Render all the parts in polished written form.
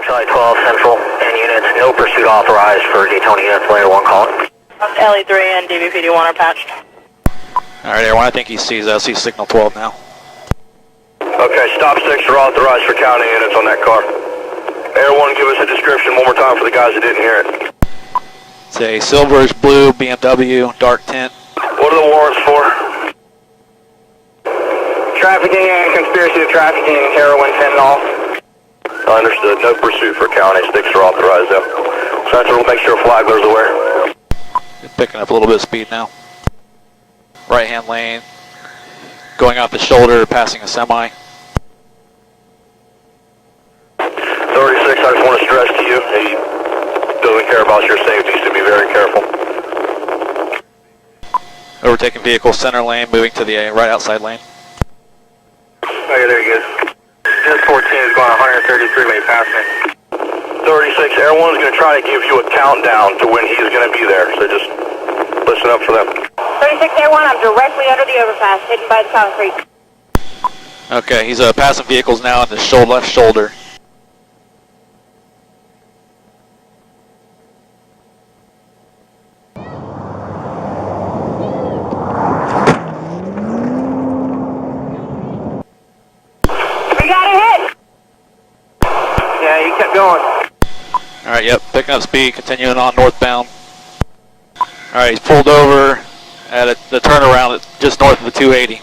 Charlie 12 Central and units, no pursuit authorized for Daytona units, layer 1 calling. LE3 and DVPD1 are patched. Alright, everyone, I think he sees us. He's signal 12 now. Okay, stop sticks are authorized for counting units on that car. Air 1, give us a description one more time for the guys that didn't hear it. It's a silverish blue BMW, dark tint. What are the warrants for? Trafficking and conspiracy to trafficking heroin, fentanyl. Understood. No pursuit for county. Sticks are authorized though. Central, we'll make sure Flagler's aware. Picking up a little bit of speed now. Right hand lane. Going off the shoulder, passing a semi. 36, I just want to stress to you, he doesn't care about your safety, so be very careful. Overtaking vehicle, center lane, moving to the right outside lane. Okay, there you go. Just 14 is going 133 when you pass me. 36, Air 1's going to try to give you a countdown to when he's going to be there, so just listen up for them. 36 Air 1, I'm directly under the overpass, hidden by the concrete. Okay, he's passing vehicles now in the left shoulder. We got a hit! Yeah, you kept going. Alright, yep, picking up speed, continuing on northbound. Alright, he's pulled over at the turnaround just north of the 280.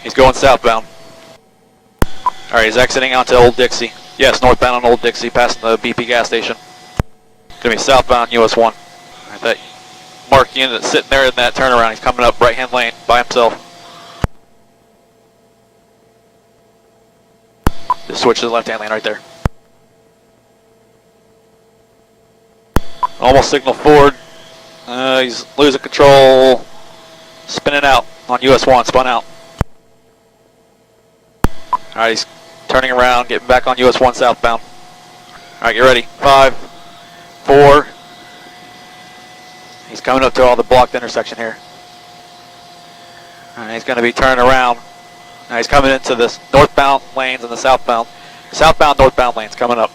He's going southbound. Alright, he's exiting onto Old Dixie. Yes, northbound on Old Dixie, passing the BP gas station. Gonna be southbound US 1. Alright, that marked unit that's sitting there in that turnaround, he's coming up right hand lane by himself. Just switch to the left hand lane right there. Almost signal forward. He's losing control. Spinning out on US 1, spun out. Alright, he's turning around, getting back on US 1 southbound. Alright, get ready. 5, 4. He's coming up to all the blocked intersection here. Alright, he's going to be turning around. Now he's coming into the northbound lanes and the southbound northbound lanes coming up.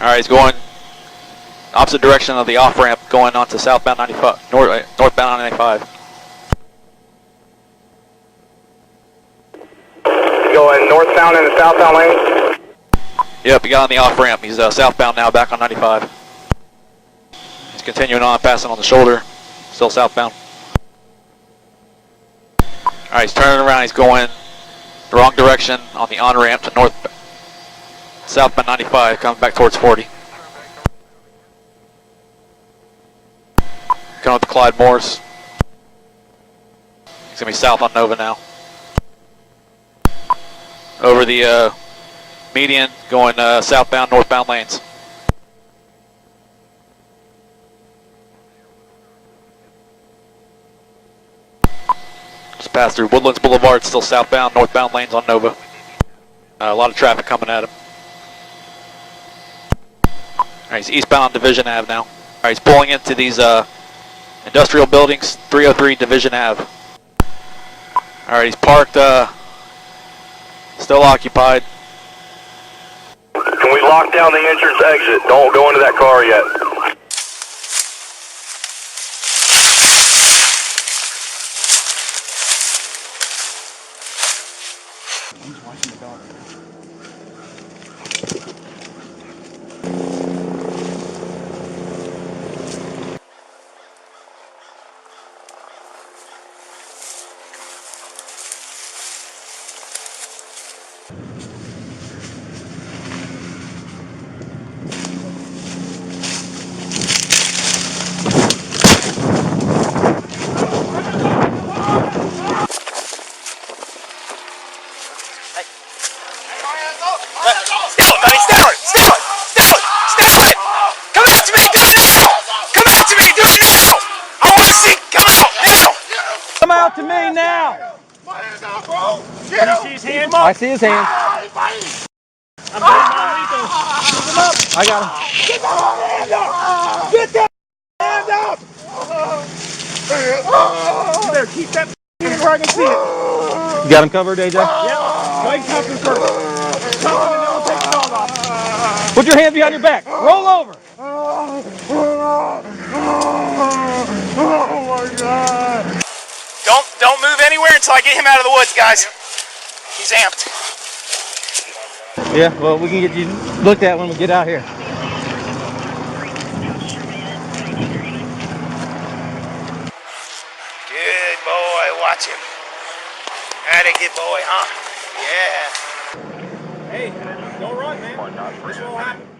Alright, he's going opposite direction of the off-ramp, going onto southbound 95, northbound 95. Going northbound in the southbound lane? Yep, he got on the off-ramp. He's southbound now, back on 95. He's continuing on, passing on the shoulder, still southbound. Alright, he's turning around, he's going the wrong direction on the on-ramp to southbound 95, coming back towards 40. Coming up to Clyde Morris. He's going to be south on Nova now. Over the median, going southbound, northbound lanes. Just passed through Woodlands Boulevard, still southbound, northbound lanes on Nova. A lot of traffic coming at him. Alright, he's eastbound on Division Ave now. Alright, he's pulling into these industrial buildings, 303 Division Ave. Alright, he's parked, still occupied. Can we lock down the entrance exit? Don't go into that car yet. Come out to me now! My hands out, bro! Get Can him! you see his hands? I I see his hands. I'm doing my lethal. Keep him up. I got him. Get that hand up! Get that hand up! You better keep that in where I can see it. You got him covered, AJ? Yep. Go ahead and cuff him first. Cuff him and then we'll take the dog off. Put your hands behind your back. Roll over. Oh my God. Don't move anywhere until I get him out of the woods, guys. He's amped. Yeah, well, we can get you looked at when we get out here. Good boy, watch him. That a good boy, huh? Yeah. Hey, don't run, man. This will happen.